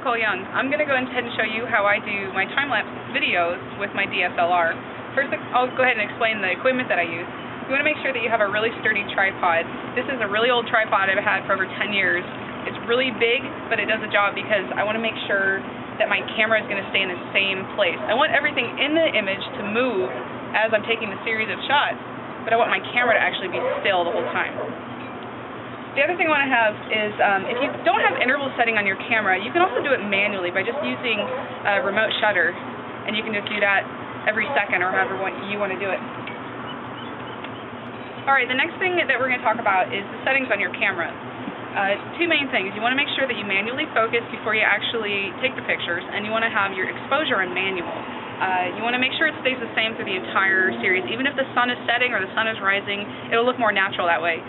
Nicole Young. I'm going to go ahead and show you how I do my time-lapse videos with my DSLR. First, I'll go ahead and explain the equipment that I use. You want to make sure that you have a really sturdy tripod. This is a really old tripod I've had for over 10 years. It's really big, but it does the job because I want to make sure that my camera is going to stay in the same place. I want everything in the image to move as I'm taking the series of shots, but I want my camera to actually be still the whole time. The other thing I want to have is, if you don't have interval setting on your camera, you can also do it manually by just using a remote shutter, and you can just do that every second or however you want to do it. Alright, the next thing that we're going to talk about is the settings on your camera. Two main things. You want to make sure that you manually focus before you actually take the pictures, and you want to have your exposure in manual. You want to make sure it stays the same through the entire series. Even if the sun is setting or the sun is rising, it'll look more natural that way.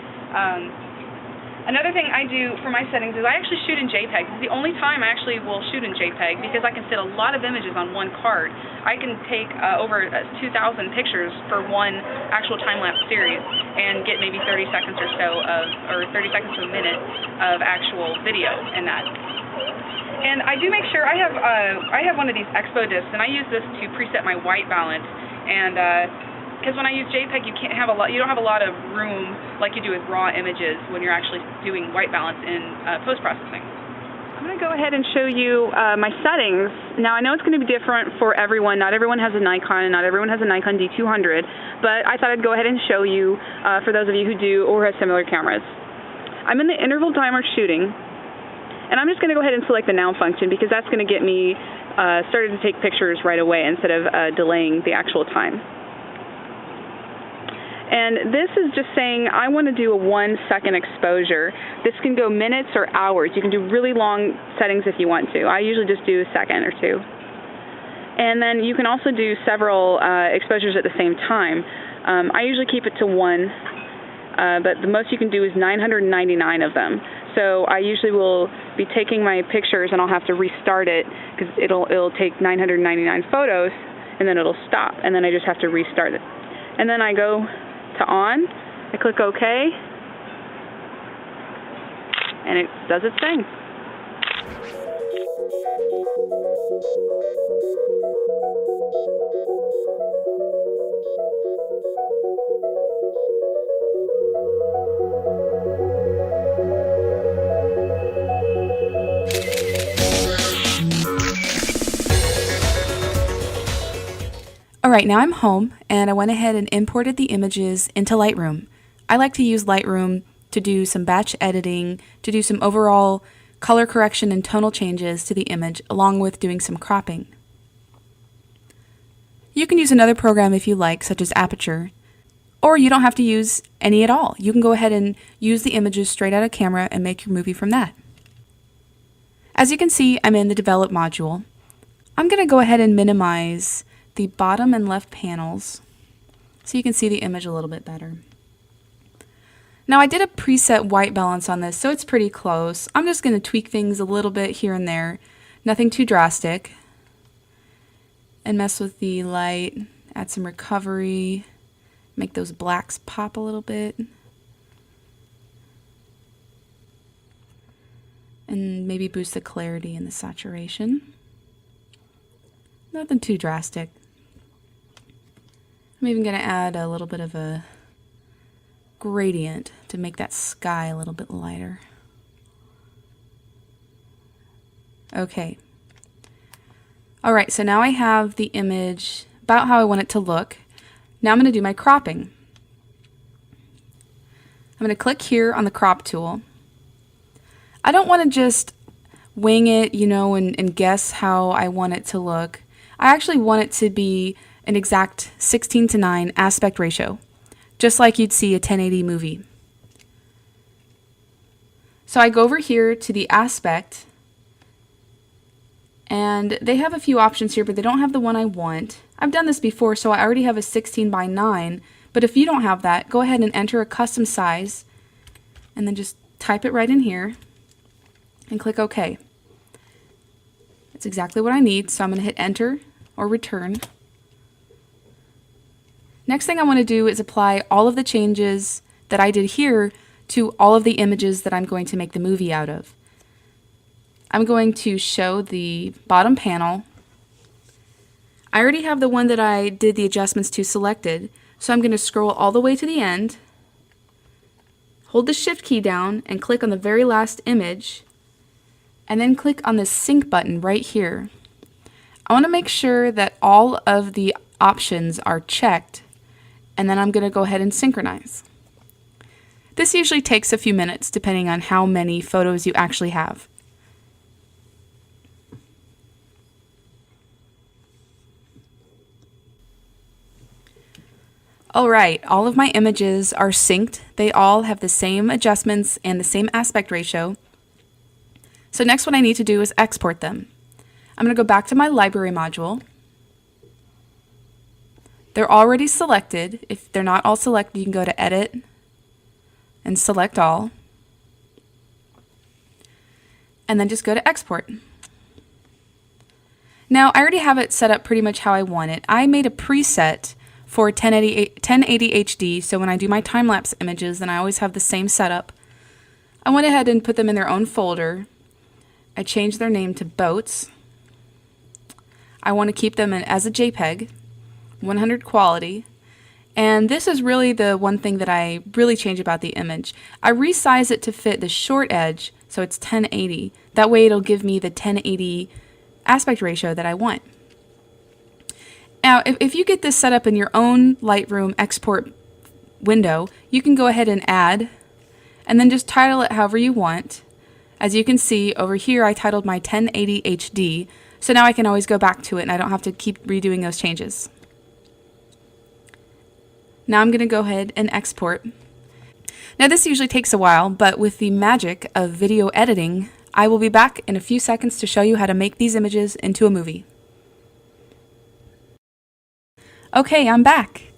Another thing I do for my settings is I actually shoot in JPEG. This is the only time I actually will shoot in JPEG because I can fit a lot of images on one card. I can take over 2,000 pictures for one actual time-lapse series and get maybe 30 seconds or so or 30 seconds to a minute of actual video in that. And I do make sure I have one of these Expo discs, and I use this to preset my white balance. And because when I use JPEG, you don't have a lot of room like you do with raw images when you're actually doing white balance in post-processing. I'm going to go ahead and show you my settings. Now, I know it's going to be different for everyone. Not everyone has a Nikon, and not everyone has a Nikon D200, but I thought I'd go ahead and show you for those of you who do or have similar cameras. I'm in the interval timer shooting, and I'm just going to go ahead and select the now function because that's going to get me started to take pictures right away instead of delaying the actual time. And this is just saying I want to do a 1-second exposure. This can go minutes or hours. You can do really long settings if you want to. I usually just do a second or two. And then you can also do several exposures at the same time. I usually keep it to one, but the most you can do is 999 of them. So I usually will be taking my pictures and I'll have to restart it because it'll take 999 photos and then it'll stop, and then I just have to restart it. And then I go to on, I click OK, and it does its thing. Alright, now I'm home, and I went ahead and imported the images into Lightroom. I like to use Lightroom to do some batch editing, to do some overall color correction and tonal changes to the image, along with doing some cropping. You can use another program if you like, such as Aperture, or you don't have to use any at all. You can go ahead and use the images straight out of camera and make your movie from that. As you can see, I'm in the Develop module. I'm going to go ahead and minimize the bottom and left panels so you can see the image a little bit better. Now, I did a preset white balance on this, so it's pretty close. I'm just going to tweak things a little bit here and there, nothing too drastic, and mess with the light, add some recovery, make those blacks pop a little bit, and maybe boost the clarity and the saturation. Nothing too drastic. I'm even going to add a little bit of a gradient to make that sky a little bit lighter. Okay. Alright, so now I have the image about how I want it to look. Now I'm going to do my cropping. I'm going to click here on the crop tool. I don't want to just wing it, and guess how I want it to look. I actually want it to be an exact 16:9 aspect ratio, just like you'd see a 1080 movie. So I go over here to the aspect, and they have a few options here, but they don't have the one I want. I've done this before, so I already have a 16:9, but if you don't have that, go ahead and enter a custom size, and then just type it right in here, and click OK. It's exactly what I need, so I'm going to hit enter or return. Next thing I want to do is apply all of the changes that I did here to all of the images that I'm going to make the movie out of. I'm going to show the bottom panel. I already have the one that I did the adjustments to selected, so I'm going to scroll all the way to the end, hold the shift key down and click on the very last image, and then click on the sync button right here. I want to make sure that all of the options are checked, and then I'm going to go ahead and synchronize. This usually takes a few minutes depending on how many photos you actually have. Alright, all of my images are synced. They all have the same adjustments and the same aspect ratio. So next what I need to do is export them. I'm going to go back to my library module. They're already selected. If they're not all selected, you can go to Edit and select all. And then just go to Export. Now I already have it set up pretty much how I want it. I made a preset for 1080 HD, so when I do my time-lapse images, then I always have the same setup. I went ahead and put them in their own folder. I changed their name to Boats. I want to keep them in as a JPEG, 100 quality. And this is really the one thing that I really change about the image. I resize it to fit the short edge, so it's 1080. That way it'll give me the 1080 aspect ratio that I want. Now, if you get this set up in your own Lightroom export window, you can go ahead and add, and then just title it however you want. As you can see, over here I titled my 1080 HD, so now I can always go back to it and I don't have to keep redoing those changes. Now I'm going to go ahead and export. Now this usually takes a while, but with the magic of video editing, I will be back in a few seconds to show you how to make these images into a movie. Okay, I'm back.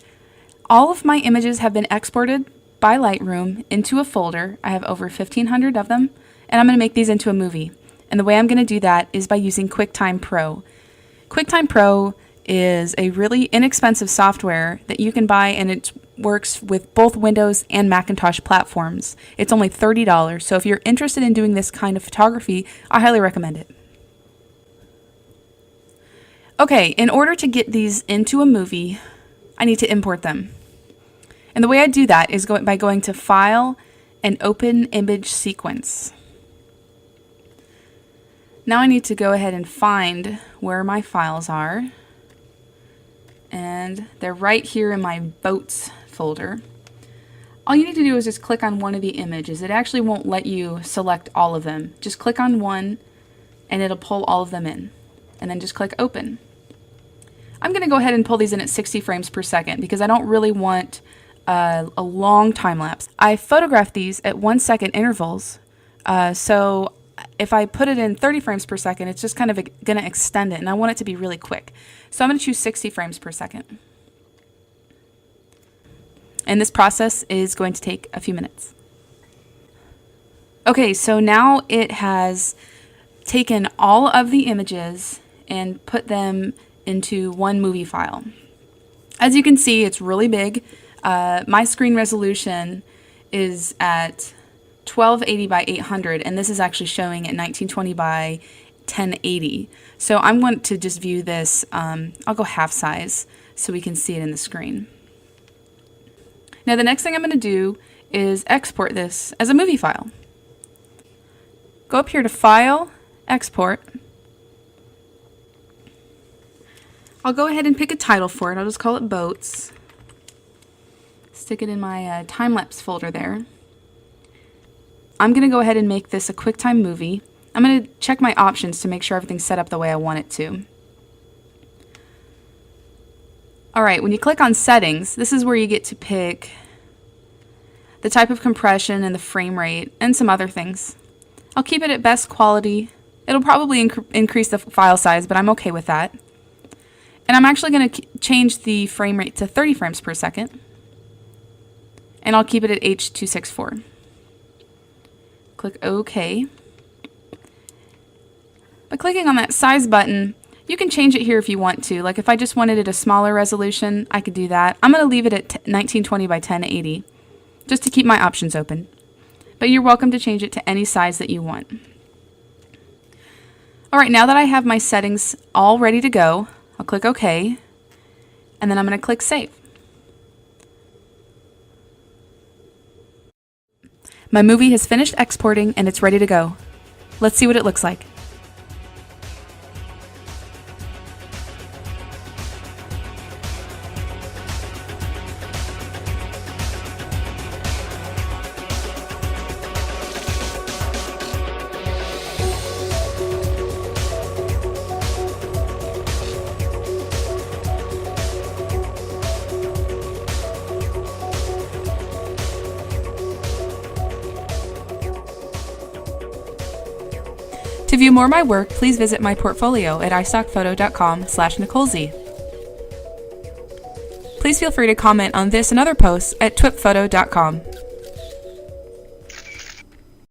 All of my images have been exported by Lightroom into a folder. I have over 1,500 of them, and I'm going to make these into a movie. And the way I'm going to do that is by using QuickTime Pro. QuickTime Pro is a really inexpensive software that you can buy, and it works with both Windows and Macintosh platforms. It's only $30, so if you're interested in doing this kind of photography, I highly recommend it. Okay, in order to get these into a movie, I need to import them. And the way I do that is by going to File and Open Image Sequence. Now I need to go ahead and find where my files are. And they're right here in my Boats folder. All you need to do is just click on one of the images. It actually won't let you select all of them. Just click on one and it'll pull all of them in. And then just click Open. I'm going to go ahead and pull these in at 60 frames per second because I don't really want a long time lapse. I photographed these at 1 second intervals, so if I put it in 30 frames per second, it's just kind of going to extend it, and I want it to be really quick. So I'm going to choose 60 frames per second. And this process is going to take a few minutes. Okay, so now it has taken all of the images and put them into one movie file. As you can see, it's really big. My screen resolution is at 1280 by 800, and this is actually showing at 1920 by 1080. So I'm going to just view this, I'll go half size so we can see it in the screen. Now the next thing I'm going to do is export this as a movie file. Go up here to File, Export. I'll go ahead and pick a title for it. I'll just call it Boats. Stick it in my time-lapse folder there. I'm going to go ahead and make this a QuickTime movie. I'm going to check my options to make sure everything's set up the way I want it to. Alright, when you click on Settings, this is where you get to pick the type of compression and the frame rate and some other things. I'll keep it at best quality. It'll probably increase the file size, but I'm okay with that. And I'm actually going to change the frame rate to 30 frames per second. And I'll keep it at H.264. Click OK. By clicking on that size button, you can change it here if you want to. Like if I just wanted it a smaller resolution, I could do that. I'm going to leave it at 1920 by 1080, just to keep my options open. But you're welcome to change it to any size that you want. Alright, now that I have my settings all ready to go, I'll click OK, and then I'm going to click Save. My movie has finished exporting and it's ready to go. Let's see what it looks like. To view more of my work, please visit my portfolio at istockphoto.com/NicoleZ. Please feel free to comment on this and other posts at twipphoto.com.